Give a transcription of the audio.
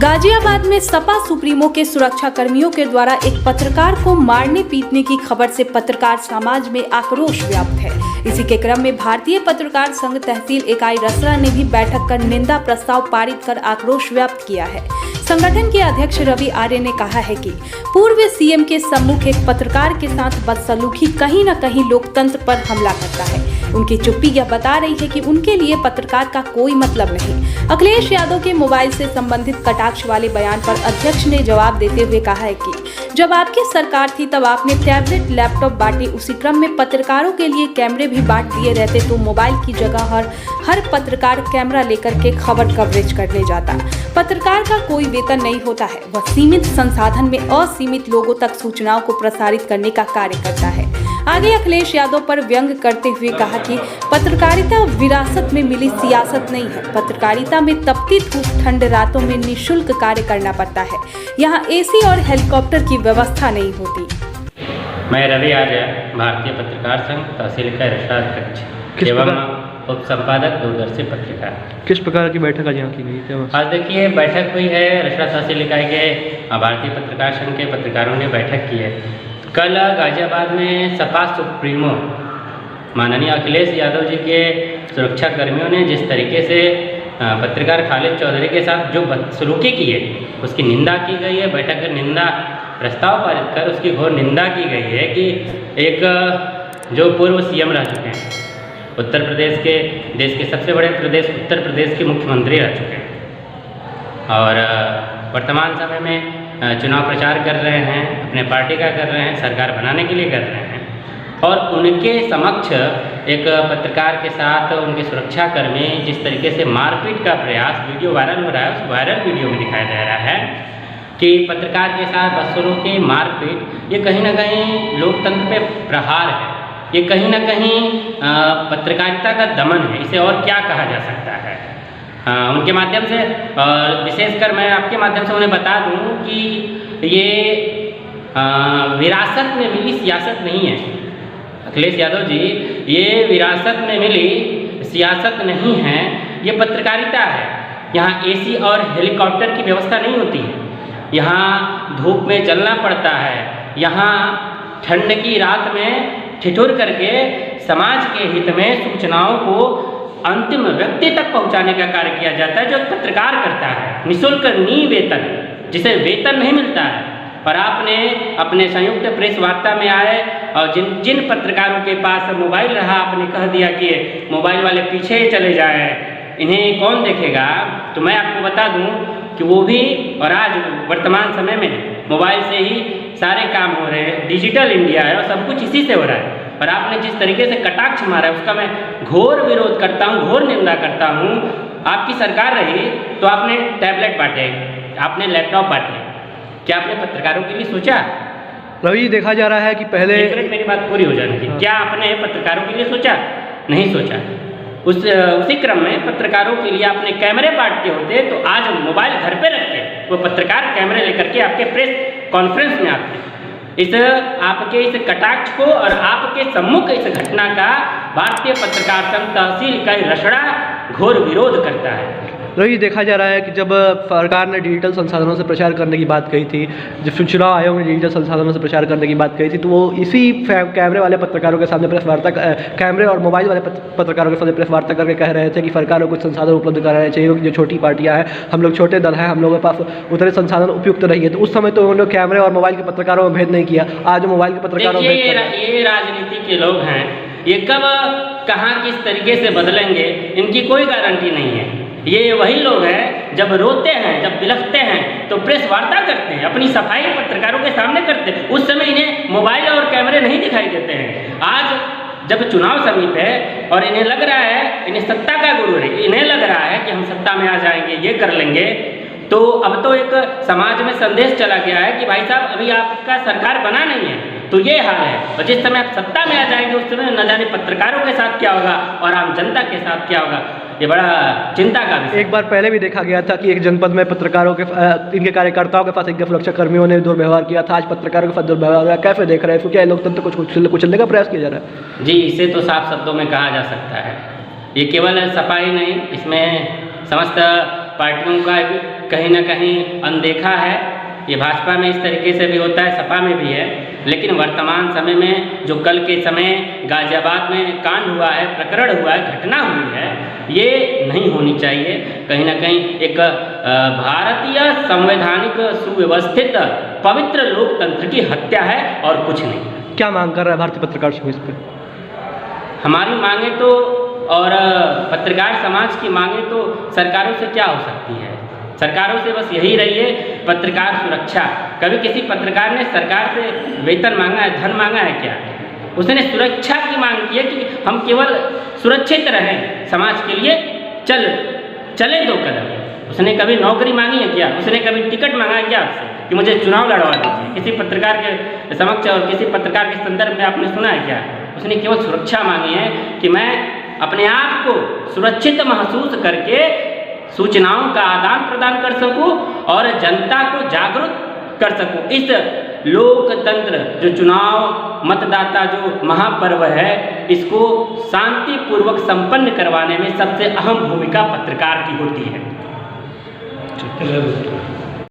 गाजियाबाद में सपा सुप्रीमो के सुरक्षा कर्मियों के द्वारा एक पत्रकार को मारने पीटने की खबर से पत्रकार समाज में आक्रोश व्याप्त है। इसी के क्रम में भारतीय पत्रकार संघ तहसील इकाई रसड़ा ने भी बैठक कर निंदा प्रस्ताव पारित कर आक्रोश व्यक्त किया है। संगठन के अध्यक्ष रवि आर्य ने कहा है कि पूर्व सीएम के सम्मुख एक पत्रकार के साथ बदसलूकी कहीं न कहीं लोकतंत्र पर हमला करता है। उनकी चुप्पी यह बता रही है कि उनके लिए पत्रकार का कोई मतलब नहीं। अखिलेश यादव के मोबाइल से संबंधित कटाक्ष वाले बयान पर अध्यक्ष ने जवाब देते हुए कहा है कि जब आपकी सरकार थी तब आपने टैबलेट लैपटॉप बांटे, उसी क्रम में पत्रकारों के लिए कैमरे भी बांट दिए रहते तो मोबाइल की जगह हर पत्रकार कैमरा लेकर के खबर कवरेज करने जाता। पत्रकार का कोई वेतन नहीं होता है, वह सीमित संसाधन में असीमित लोगों तक सूचनाओं को प्रसारित करने का कार्य करता है। आगे अखिलेश यादव पर व्यंग करते हुए कहा कि पत्रकारिता विरासत में मिली सियासत नहीं है। पत्रकारिता में तपती धूप ठंड रातों में निःशुल्क कार्य करना पड़ता है। यहाँ एसी और हेलीकॉप्टर की व्यवस्था नहीं होती। मैं रवि आर्य, भारतीय पत्रकार संघ तहसील इकाई रसड़ा अध्यक्ष एवं उप संपादक दूरदर्शी पत्रिका। किस प्रकार की बैठक आज यहाँ की गई थी? आज देखिए बैठक हुई है रसड़ा तहसील इकाई के भारतीय पत्रकार संघ के पत्रकारों ने बैठक की है। कल गाजियाबाद में सपा सुप्रीमो माननीय अखिलेश यादव जी के सुरक्षा कर्मियों ने जिस तरीके से पत्रकार खालिद चौधरी के साथ जो बदसलूकी की है उसकी निंदा की गई है। बैठक कर निंदा प्रस्ताव पारित कर उसकी घोर निंदा की गई है कि एक जो पूर्व सीएम रह चुके हैं, उत्तर प्रदेश के देश के सबसे बड़े प्रदेश उत्तर प्रदेश के मुख्यमंत्री रह चुके हैं और वर्तमान समय में चुनाव प्रचार कर रहे हैं, अपने पार्टी का कर रहे हैं, सरकार बनाने के लिए कर रहे हैं और उनके समक्ष एक पत्रकार के साथ उनके सुरक्षाकर्मी जिस तरीके से मारपीट का प्रयास वीडियो वायरल हो रहा है, उस वायरल वीडियो में दिखाया जा रहा है कि पत्रकार के साथ बदसलूकी मारपीट ये कहीं ना कहीं लोकतंत्र पे प्रहार है, ये कहीं ना कहीं पत्रकारिता का दमन है। इसे और क्या कहा जा सकता है? उनके माध्यम से विशेषकर मैं आपके माध्यम से उन्हें बता दूं कि ये विरासत में मिली सियासत नहीं है। अखिलेश यादव जी, ये विरासत में मिली सियासत नहीं है, ये पत्रकारिता है। यहाँ एसी और हेलीकॉप्टर की व्यवस्था नहीं होती है, यहाँ धूप में चलना पड़ता है, यहाँ ठंड की रात में ठिठुर करके समाज के हित में सूचनाओं को अंतिम व्यक्ति तक पहुंचाने का कार्य किया जाता है, जो पत्रकार करता है निःशुल्क वेतन, जिसे वेतन नहीं मिलता है। और आपने अपने संयुक्त प्रेस वार्ता में आए और जिन पत्रकारों के पास मोबाइल रहा आपने कह दिया कि मोबाइल वाले पीछे चले जाए, इन्हें कौन देखेगा। तो मैं आपको बता दूं कि वो भी और आज वर्तमान समय में मोबाइल से ही सारे काम हो रहे हैं, डिजिटल इंडिया है और सब कुछ इसी से हो रहा है। और आपने जिस तरीके से कटाक्ष मारा है उसका मैं घोर विरोध करता हूँ, घोर निंदा करता हूँ। आपकी सरकार रही तो आपने टैबलेट बांटे, आपने लैपटॉप बांटे, क्या आपने पत्रकारों के लिए सोचा? रवि, देखा जा रहा है कि पहले मेरी बात पूरी हो जाने की, क्या आपने पत्रकारों के लिए सोचा? नहीं सोचा। उसी क्रम में पत्रकारों के लिए आपने कैमरे बांटते होते तो आज मोबाइल घर पे रख के वो पत्रकार कैमरे लेकर के आपके प्रेस कॉन्फ्रेंस में आते। इस आपके इस कटाक्ष को और आपके सम्मुख इस घटना का भारतीय पत्रकार संघ तहसील इकाई रसड़ा घोर विरोध करता है। रवि, देखा जा रहा है कि जब सरकार ने डिजिटल संसाधनों से प्रचार करने की बात कही थी, जब चुनाव आयोग ने डिजिटल संसाधनों से प्रचार करने की बात कही थी, तो वो इसी कैमरे वाले पत्रकारों के सामने प्रेस वार्ता, कैमरे और मोबाइल वाले पत्रकारों के सामने प्रेस वार्ता करके कह रहे थे कि सरकार को कुछ संसाधन उपलब्ध कराने चाहिए, जो छोटी पार्टियां हैं, हम लोग छोटे दल हैं, हम लोगों के पास उतने संसाधन उपयुक्त नहीं है। तो उस समय तो उन्होंने कैमरे और मोबाइल के पत्रकारों में भेद नहीं किया, आज मोबाइल के पत्रकारों में ये राजनीति के लोग हैं, ये कब कहाँ किस तरीके से बदलेंगे इनकी कोई गारंटी नहीं है। ये वही लोग हैं जब रोते हैं, जब बिलखते हैं तो प्रेस वार्ता करते हैं, अपनी सफाई पत्रकारों के सामने करते हैं, उस समय इन्हें मोबाइल और कैमरे नहीं दिखाई देते हैं। आज जब चुनाव समीप है और इन्हें लग रहा है, इन्हें सत्ता का गुरु है, इन्हें लग रहा है कि हम सत्ता में आ जाएंगे, ये कर लेंगे, तो अब तो एक समाज में संदेश चला गया है कि भाई साहब अभी आपका सरकार बना नहीं है, तो ये हाल है। और जिस समय आप सत्ता में आ जाएंगे उस समय न जाने पत्रकारों के साथ क्या होगा और आम जनता के साथ क्या होगा, ये बड़ा चिंता का विषय। एक बार पहले भी देखा गया था कि एक जनपद में पत्रकारों के इनके कार्यकर्ताओं के पास इनके सुरक्षा कर्मियों ने दुर्व्यवहार किया था, आज पत्रकारों के साथ दुर्व्यवहार हुआ। कैसे देख रहे हैं, क्या लोकतंत्र को कुचलने का प्रयास किया जा रहा है? जी, इसे तो साफ शब्दों में कहा जा सकता है। ये केवल सपा ही नहीं, इसमें समस्त पार्टियों का भी कहीं ना कहीं अनदेखा है। ये भाजपा में इस तरीके से भी होता है, सपा में भी है। लेकिन वर्तमान समय में जो कल के समय गाजियाबाद में कांड हुआ है, प्रकरण हुआ है, घटना हुई है, ये नहीं होनी चाहिए। कहीं ना कहीं एक भारतीय संवैधानिक सुव्यवस्थित पवित्र लोकतंत्र की हत्या है और कुछ नहीं। क्या मांग कर रहा है भारतीय पत्रकार संघ इस पर? हमारी मांगे तो और पत्रकार समाज की मांगे तो सरकारों से क्या हो सकती है? सरकारों से बस यही रही है पत्रकार सुरक्षा। कभी किसी पत्रकार ने सरकार से वेतन मांगा है, धन मांगा है क्या? उसने सुरक्षा की मांग की है कि हम केवल सुरक्षित रहें, समाज के लिए चले 2 कदम। उसने कभी नौकरी मांगी है क्या? उसने कभी टिकट मांगा है क्या आपसे कि मुझे चुनाव लड़वा दीजिए? किसी पत्रकार के समक्ष और किसी पत्रकार के संदर्भ में आपने सुना है क्या? उसने केवल सुरक्षा मांगी है कि मैं अपने आप को सुरक्षित महसूस करके सूचनाओं का आदान प्रदान कर सकूं और जनता को जागरूक कर सकूं। इस लोकतंत्र जो चुनाव मतदाता जो महापर्व है, इसको शांतिपूर्वक संपन्न करवाने में सबसे अहम भूमिका पत्रकार की होती है।